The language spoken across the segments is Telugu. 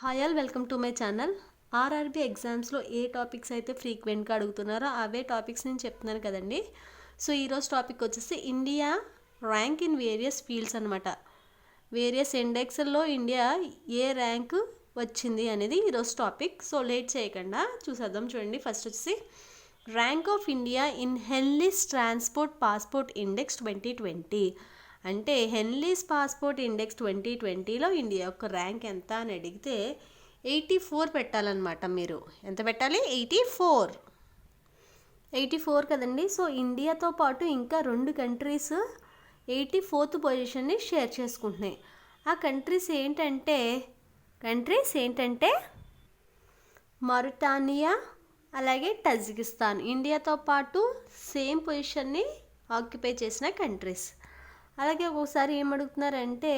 Hi all welcome to my channel. RRB ఎగ్జామ్స్లో ఏ టాపిక్స్ అయితే ఫ్రీక్వెంట్గా అడుగుతున్నారో అవే టాపిక్స్ నేను చెప్తున్నాను కదండి. సో ఈరోజు టాపిక్ వచ్చేసి India rank in various fields అనమాట. వేరియస్ ఇండెక్స్లో ఇండియా ఏ ర్యాంక్ వచ్చింది అనేది ఈరోజు టాపిక్. సో లేట్ చేయకుండా చూసేద్దాం. చూడండి, ఫస్ట్ వచ్చేసి rank of India in Henley's transport passport index 2020. అంటే హెన్లీస్ పాస్పోర్ట్ ఇండెక్స్ 2020లో ఇండియా యొక్క ర్యాంక్ ఎంత అని అడిగితే 84 పెట్టాలన్నమాట. మీరు ఎంత పెట్టాలి? 84 కదండి. సో ఇండియాతో పాటు ఇంకా 2 కంట్రీస్ 84th పొజిషన్ని షేర్ చేసుకుంటున్నాయి. ఆ కంట్రీస్ ఏంటంటే మారిటానియా అలాగే టజికిస్తాన్. ఇండియాతో పాటు సేమ్ పొజిషన్ని ఆక్యుపై చేసిన కంట్రీస్. అలాగే ఒక్కొక్కసారి ఏమడుగుతున్నారంటే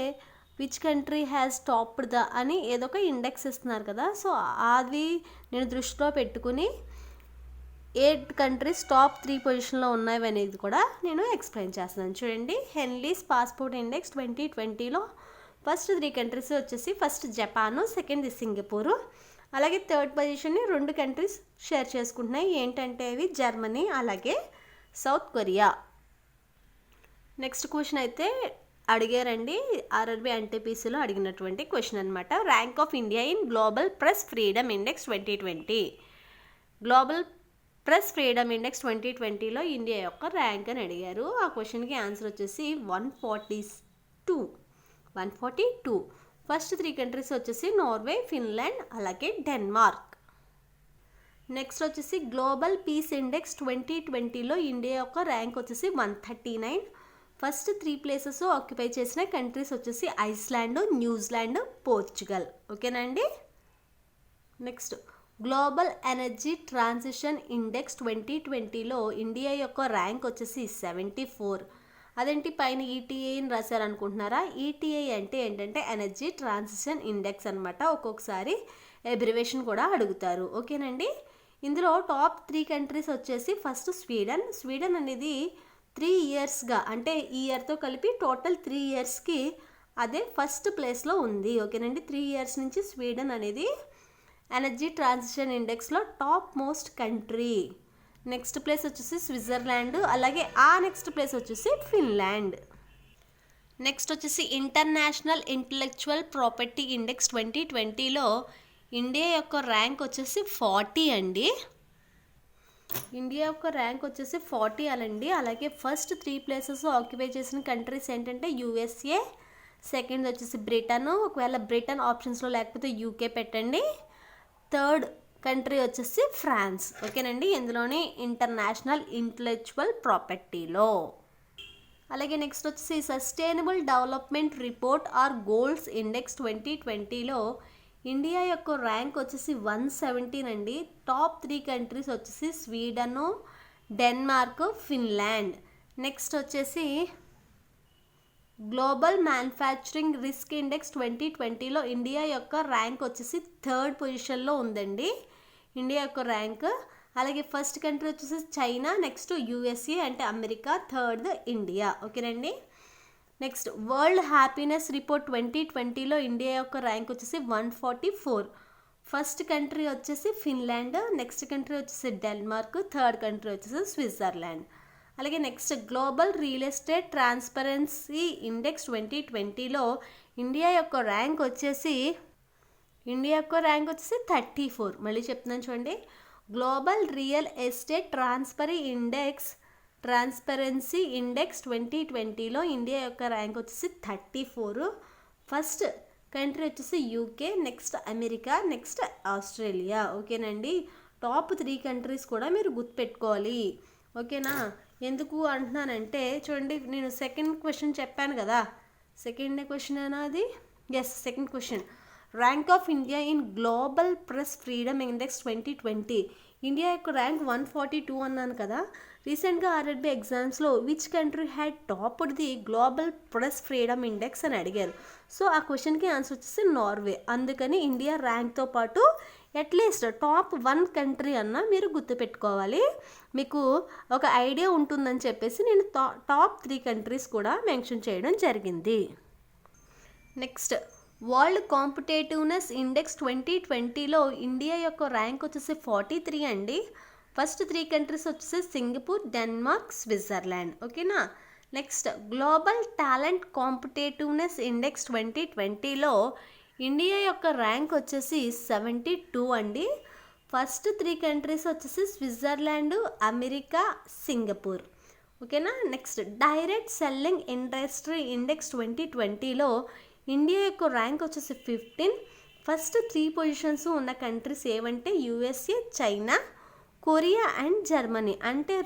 which country has topped the అని ఏదో ఒక ఇండెక్స్ ఇస్తున్నారు కదా. సో అది నేను దృష్టిలో పెట్టుకుని 8 కంట్రీస్ టాప్ 3 పొజిషన్లో ఉన్నాయి అనేది కూడా నేను ఎక్స్ప్లెయిన్ చేస్తున్నాను. చూడండి, హెన్లీస్ పాస్పోర్ట్ ఇండెక్స్ 2020లో ఫస్ట్ 3 కంట్రీస్ వచ్చేసి ఫస్ట్ జపాను, సెకండ్ సింగపూరు, అలాగే థర్డ్ పొజిషన్ని 2 కంట్రీస్ షేర్ చేసుకుంటున్నాయి. ఏంటంటే అవి జర్మనీ అలాగే సౌత్ కొరియా. నెక్స్ట్ క్వశ్చన్ అయితే అడిగారండి, ఆర్ఆర్బీ ఎన్టీపీసీలో అడిగినటువంటి క్వశ్చన్ అనమాట. Rank of India in global press freedom index 2020. Global press freedom index 2020లో ఇండియా యొక్క ర్యాంక్ అని అడిగారు. ఆ క్వశ్చన్కి ఆన్సర్ వచ్చేసి 142. ఫస్ట్ 3 కంట్రీస్ వచ్చేసి నార్వే, ఫిన్లాండ్ అలాగే డెన్మార్క్. నెక్స్ట్ వచ్చేసి గ్లోబల్ పీస్ ఇండెక్స్ 2020లో ఇండియా యొక్క ర్యాంక్ వచ్చేసి 139. ఫస్ట్ 3 ప్లేసెస్ ఆక్యుపై చేసిన కంట్రీస్ వచ్చేసి ఐస్లాండ్, న్యూజిలాండ్, పోర్చుగల్. ఓకేనండి. Next global energy transition index 2020లో ఇండియా యొక్క ర్యాంక్ వచ్చేసి 74. అదేంటి పైన ఈటీఐని రాశారనుకుంటున్నారా? ఈటీఐ అంటే ఏంటంటే ఎనర్జీ ట్రాన్సిషన్ ఇండెక్స్ అనమాట. ఒక్కొక్కసారి అబ్రివేషన్ కూడా అడుగుతారు. ఓకేనండి. ఇందులో టాప్ 3 కంట్రీస్ వచ్చేసి ఫస్ట్ స్వీడన్ అనేది 3 ఇయర్స్గా అంటే ఈ ఇయర్తో కలిపి టోటల్ 3 ఇయర్స్కి అదే ఫస్ట్ ప్లేస్లో ఉంది. ఓకేనండి. 3 ఇయర్స్ నుంచి స్వీడన్ అనేది ఎనర్జీ ట్రాన్సిషన్ ఇండెక్స్లో top most country. Next place వచ్చేసి స్విట్జర్లాండ్, అలాగే ఆ నెక్స్ట్ ప్లేస్ వచ్చేసి ఫిన్లాండ్. నెక్స్ట్ వచ్చేసి ఇంటర్నేషనల్ ఇంటలెక్చువల్ ప్రాపర్టీ ఇండెక్స్ 2020లో ఇండియా యొక్క ర్యాంక్ వచ్చేసి 40 అండి. ఇండియా యొక్క ర్యాంక్ వచ్చేసి 40 అలండి. అలాగే ఫస్ట్ 3 ప్లేసెస్ ఆక్యుపై చేసిన కంట్రీస్ ఏంటంటే యూఎస్ఏ, సెకండ్ వచ్చేసి బ్రిటన్, ఒకవేళ బ్రిటన్ ఆప్షన్స్లో లేకపోతే యూకే పెట్టండి, థర్డ్ కంట్రీ వచ్చేసి ఫ్రాన్స్. ఓకేనండి. ఇందులోని ఇంటర్నేషనల్ ఇంటలెక్చువల్ ప్రాపర్టీలో. అలాగే నెక్స్ట్ వచ్చేసి sustainable development report or goals index 2020లో ఇండియా యొక్క ర్యాంక్ వచ్చేసి 117 అండి. టాప్ 3 కంట్రీస్ వచ్చేసి స్వీడన్, డెన్మార్క్, ఫిన్లాండ్. నెక్స్ట్ వచ్చేసి గ్లోబల్ మ్యానుఫ్యాక్చరింగ్ రిస్క్ ఇండెక్స్ 2020లో ఇండియా యొక్క ర్యాంక్ వచ్చేసి థర్డ్ పొజిషన్లో ఉందండి. ఇండియా యొక్క ర్యాంక్. అలాగే ఫస్ట్ కంట్రీ వచ్చేసి చైనా, నెక్స్ట్ యూఎస్ఏ అంటే అమెరికా, థర్డ్ ఇండియా. ఓకేనండి. నెక్స్ట్ వరల్డ్ హ్యాపీనెస్ రిపోర్ట్ 2020లో ఇండియా యొక్క ర్యాంక్ వచ్చేసి 144. ఫస్ట్ కంట్రీ వచ్చేసి ఫిన్లాండ్, నెక్స్ట్ కంట్రీ వచ్చేసి డెన్మార్క్, థర్డ్ కంట్రీ వచ్చేసి స్విట్జర్లాండ్. అలాగే next global real estate transparency index 2020లో ఇండియా యొక్క ర్యాంక్ వచ్చేసి 34. మళ్ళీ చెప్తున్నాను చూడండి, global real estate transparency index 2020లో ఇండియా యొక్క ర్యాంక్ వచ్చేసి 34. ఫస్ట్ కంట్రీ వచ్చేసి UK, next America, next Australia. ఓకేనండి. టాప్ 3 కంట్రీస్ కూడా మీరు గుర్తుపెట్టుకోవాలి. ఓకేనా? ఎందుకు అంటున్నానంటే చూడండి, నేను సెకండ్ క్వశ్చన్ చెప్పాను కదా. సెకండ్ క్వశ్చన్ అనేది second question rank of India in global press freedom index 2020. India యొక్క ర్యాంక్ 142 అన్నాను కదా. రీసెంట్గా ఆర్ఆర్బీ ఎగ్జామ్స్లో which country had topped the global press freedom index అని అడిగారు. సో ఆ క్వశ్చన్కి ఆన్సర్ వచ్చేసి నార్వే. అందుకని ఇండియా ర్యాంక్తో పాటు అట్లీస్ట్ టాప్ 1 కంట్రీ అన్న మీరు గుర్తుపెట్టుకోవాలి. మీకు ఒక ఐడియా ఉంటుందని చెప్పేసి నేను టాప్ 3 కంట్రీస్ కూడా మెన్షన్ చేయడం జరిగింది. నెక్స్ట్ వరల్డ్ కాంపిటేటివ్నెస్ ఇండెక్స్ 2020లో ఇండియా యొక్క ర్యాంక్ వచ్చేసి 43 అండి. ఫస్ట్ 3 కంట్రీస్ వచ్చేసి సింగపూర్, డెన్మార్క్, స్విట్జర్లాండ్. ఓకేనా. Next global talent competitiveness index 2020లో ఇండియా యొక్క ర్యాంక్ వచ్చేసి 72 అండి. ఫస్ట్ 3 కంట్రీస్ వచ్చేసి స్విట్జర్లాండ్, అమెరికా, సింగపూర్. ఓకేనా. Next direct selling industry index 2020లో ఇండియా యొక్క ర్యాంక్ వచ్చేసి 15. ఫస్ట్ 3 పొజిషన్స్ ఉన్న కంట్రీస్ ఏవంటే USA, China, Korea and Germany. అంటే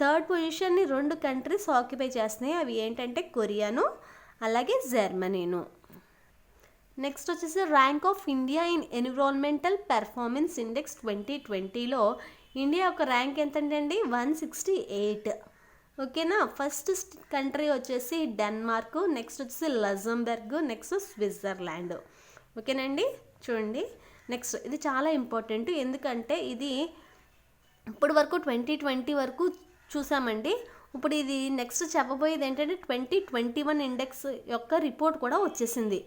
థర్డ్ పొజిషన్ని 2 కంట్రీస్ ఆక్యుపై చేస్తున్నాయి. అవి ఏంటంటే కొరియాను అలాగే జర్మనీను. నెక్స్ట్ వచ్చేసి rank of India in environmental performance index 2020లో ఇండియా యొక్క ర్యాంక్ ఎంతండి 168. ఓకేనా. ఫస్ట్ కంట్రీ వచ్చేసి డెన్మార్క్, నెక్స్ట్ వచ్చేసి లగ్జంబర్గ్, నెక్స్ట్ స్విట్జర్లాండ్. ఓకేనండి. చూడండి నెక్స్ట్ ఇది చాలా ఇంపార్టెంట్, ఎందుకంటే ఇది ఇప్పటి వరకు 2020 వరకు చూసామండి. ఇప్పుడు ఇది నెక్స్ట్ చెప్పబోయేది ఏంటంటే 2021 ఇండెక్స్ యొక్క రిపోర్ట్ కూడా వచ్చేసింది.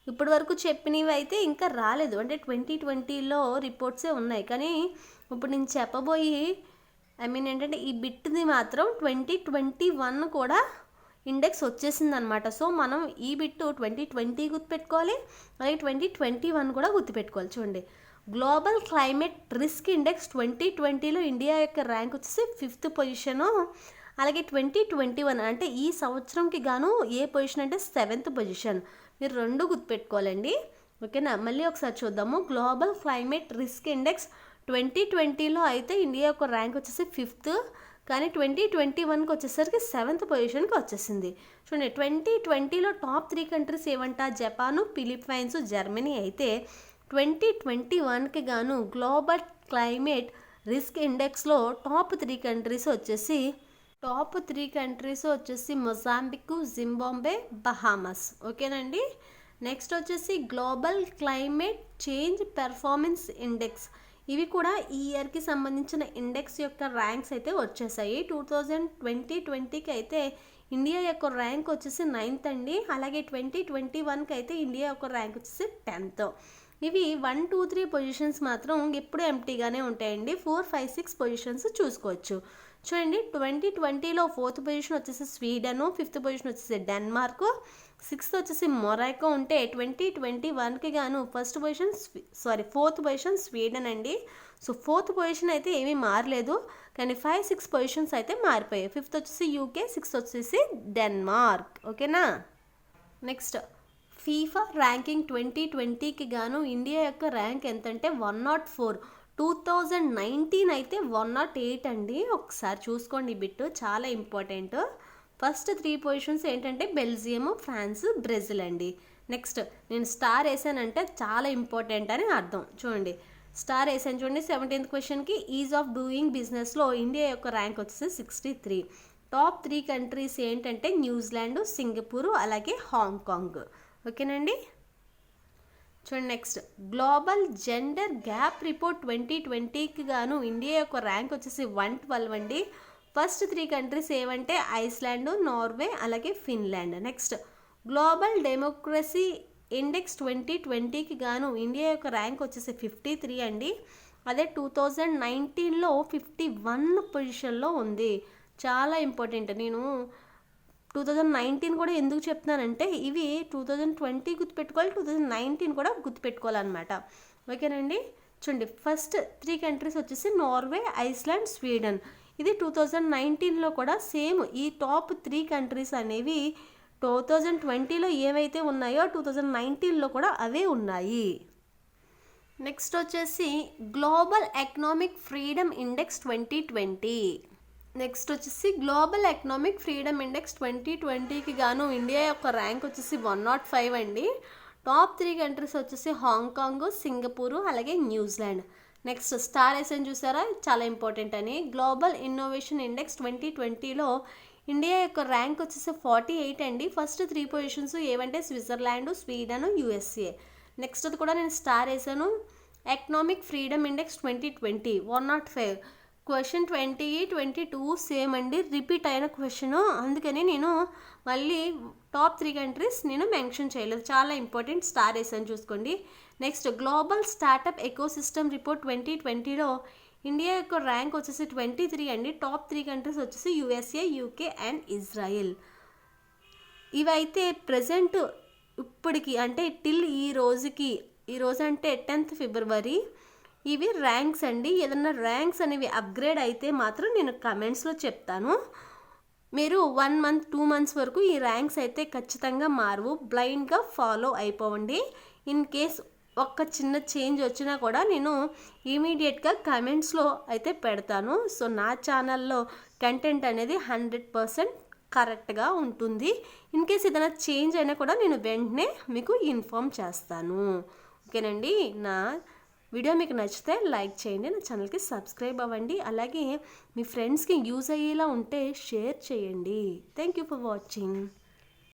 ఇప్పటి వరకు చెప్పినవి అయితే ఇంకా రాలేదు, అంటే 2020లో రిపోర్ట్సే ఉన్నాయి. కానీ ఇప్పుడు నేను చెప్పబోయి ఏంటంటే ఈ బిట్ది మాత్రం 2021 కూడా ఇండెక్స్ వచ్చేసింది అనమాట. సో మనం ఈ బిట్టు 2020 గుర్తుపెట్టుకోవాలి, అలాగే 2021 కూడా గుర్తుపెట్టుకోవాలి. చూడండి గ్లోబల్ క్లైమేట్ రిస్క్ ఇండెక్స్ 2020లో ఇండియా యొక్క ర్యాంక్ వచ్చేసి 5th పొజిషను. అలాగే 2021 అంటే ఈ సంవత్సరంకి గాను ఏ పొజిషన్ అంటే 7th పొజిషన్. మీరు 2 గుర్తుపెట్టుకోవాలండి. ఓకేనా. మళ్ళీ ఒకసారి చూద్దాము. గ్లోబల్ క్లైమేట్ రిస్క్ ఇండెక్స్ 2020లో అయితే ఇండియా యొక్క ర్యాంక్ వచ్చేసి 5th, కానీ 2021కి వచ్చేసరికి 7th పొజిషన్కి వచ్చేసింది. చూడండి 2020లో టాప్ 3 కంట్రీస్ ఏమంట జపాను, ఫిలిప్పైన్స్, జర్మనీ. అయితే 2021కి గాను గ్లోబల్ క్లైమేట్ రిస్క్ ఇండెక్స్లో టాప్ 3 కంట్రీస్ వచ్చేసి మొజాంబిక్, జింబాబ్వే, బహామస్. ఓకేనండి. నెక్స్ట్ వచ్చేసి global climate change performance index. ఇవి కూడా ఈ ఇయర్కి సంబంధించిన ఇండెక్స్ యొక్క ర్యాంక్స్ అయితే వచ్చేసాయి. 2020కి అయితే ఇండియా యొక్క ర్యాంక్ వచ్చేసి 9th అండి. అలాగే 2021కి అయితే ఇండియా యొక్క ర్యాంక్ వచ్చేసి 10th. ఇవి 1, 2, 3 పొజిషన్స్ మాత్రం ఎప్పుడు ఎంటీగానే ఉంటాయండి. 4, 5, 6 పొజిషన్స్ చూసుకోవచ్చు. చూడండి 2020లో 4th పొజిషన్ వచ్చేసి స్వీడను, 5th పొజిషన్ వచ్చేసి డెన్మార్క్, 6th వచ్చేసి మొరాకో ఉంటే 2021కి గాను 4th పొజిషన్ స్వీడన్ అండి. సో 4th పొజిషన్ అయితే ఏమీ మారలేదు, కానీ 5, 6 పొజిషన్స్ అయితే మారిపోయాయి. 5th వచ్చేసి యూకే, 6th వచ్చేసి డెన్మార్క్. ఓకేనా. నెక్స్ట్ ఫీఫా ర్యాంకింగ్ 2020కి గాను ఇండియా యొక్క ర్యాంక్ ఎంతంటే 104. 2019 అయితే 108 అండి. ఒకసారి చూసుకోండి, బిట్టు చాలా ఇంపార్టెంట్. ఫస్ట్ 3 పొజిషన్స్ ఏంటంటే బెల్జియం, ఫ్రాన్స్, బ్రెజిల్ అండి. నెక్స్ట్ నేను స్టార్ వేసానంటే చాలా ఇంపార్టెంట్ అని అర్థం. చూడండి స్టార్ వేసాను చూడండి. 17th క్వశ్చన్కి ఈజ్ ఆఫ్ డూయింగ్ బిజినెస్లో ఇండియా యొక్క ర్యాంక్ వచ్చేసి 63. టాప్ 3 కంట్రీస్ ఏంటంటే న్యూజిలాండ్, సింగపూర్ అలాగే హాంకాంగ్. ఓకేనండి. చూడండి next global gender gap report 2020కి గాను ఇండియా యొక్క ర్యాంక్ వచ్చేసి 112 అండి. ఫస్ట్ 3 కంట్రీస్ ఏవంటే ఐస్లాండ్, నార్వే అలాగే Finland. Next global democracy index 2020కి గాను ఇండియా యొక్క ర్యాంక్ వచ్చేసి 53 అండి. అదే 2019లో 51 పొజిషన్లో ఉంది. చాలా ఇంపార్టెంట్. నేను 2019 కూడా ఎందుకు చెప్తున్నానంటే ఇవి 2020 గుర్తుపెట్టుకోవాలి, 2019 కూడా గుర్తుపెట్టుకోవాలన్నమాట. ఓకేనండి. చూడండి ఫస్ట్ 3 కంట్రీస్ వచ్చేసి నార్వే, ఐస్లాండ్, స్వీడన్. ఇది 2019లో కూడా సేమ్ ఈ టాప్ 3 కంట్రీస్ అనేవి 2020లో ఏవైతే ఉన్నాయో 2019లో కూడా అవే ఉన్నాయి. నెక్స్ట్ వచ్చేసి global economic freedom index 2020. Next వచ్చేసి గ్లోబల్ ఎకనామిక్ ఫ్రీడమ్ ఇండెక్స్ 2020కి గాను ఇండియా యొక్క ర్యాంక్ వచ్చేసి 105 అండి. టాప్ 3 కంట్రీస్ వచ్చేసి హాంకాంగ్, సింగపూరు అలాగే న్యూజిలాండ్. నెక్స్ట్ స్టార్ ఎస్ఎన్ చూసారా, చాలా ఇంపార్టెంట్ అని. గ్లోబల్ ఇన్నోవేషన్ ఇండెక్స్ 2020లో ఇండియా యొక్క ర్యాంక్ వచ్చేసి 48 అండి. ఫస్ట్ 3 పొజిషన్స్ ఏవంటే స్విట్జర్లాండ్, స్వీడన్, యూఎస్ఏ. నెక్స్ట్ కూడా నేను స్టార్ వేసాను. Economic freedom index 2020 105. Question 2022 same అండి, రిపీట్ అయిన క్వశ్చన్. అందుకని నేను మళ్ళీ టాప్ 3 కంట్రీస్ నేను మెన్షన్ చేయలేదు, చాలా ఇంపార్టెంట్, స్టార్ వేసాను చూసుకోండి. Next global startup ecosystem report 2020లో ఇండియా యొక్క ర్యాంక్ వచ్చేసి 23 అండి. టాప్ 3 కంట్రీస్ వచ్చేసి యూఎస్ఏ, యూకే అండ్ ఇజ్రాయిల్. ఇవైతే ప్రజెంట్ ఇప్పటికి అంటే టిల్ ఈ రోజు అంటే 10th ఫిబ్రవరి ఇవి ర్యాంక్స్ అండి. ఏదన్నా ర్యాంక్స్ అనేవి అప్గ్రేడ్ అయితే మాత్రం నేను కమెంట్స్లో చెప్తాను. మీరు 1 month 2 months వరకు ఈ ర్యాంక్స్ అయితే ఖచ్చితంగా మారవు, బ్లైండ్గా ఫాలో అయిపోవండి. ఇన్ కేస్ ఒక్క చిన్న చేంజ్ వచ్చినా కూడా నేను ఇమీడియట్గా కమెంట్స్లో అయితే పెడతాను. సో నా ఛానల్లో కంటెంట్ అనేది 100% కరెక్ట్గా ఉంటుంది. ఇన్ కేస్ ఏదైనా చేంజ్ అయినా కూడా నేను వెంటనే మీకు ఇన్ఫామ్ చేస్తాను. ఓకేనండి. నా వీడియో మీకు నచ్చితే లైక్ చేయండి, నా ఛానల్కి సబ్స్క్రైబ్ అవ్వండి, అలాగే మీ ఫ్రెండ్స్కి యూజ్ అయ్యేలా ఉంటే షేర్ చేయండి. Thank you for watching.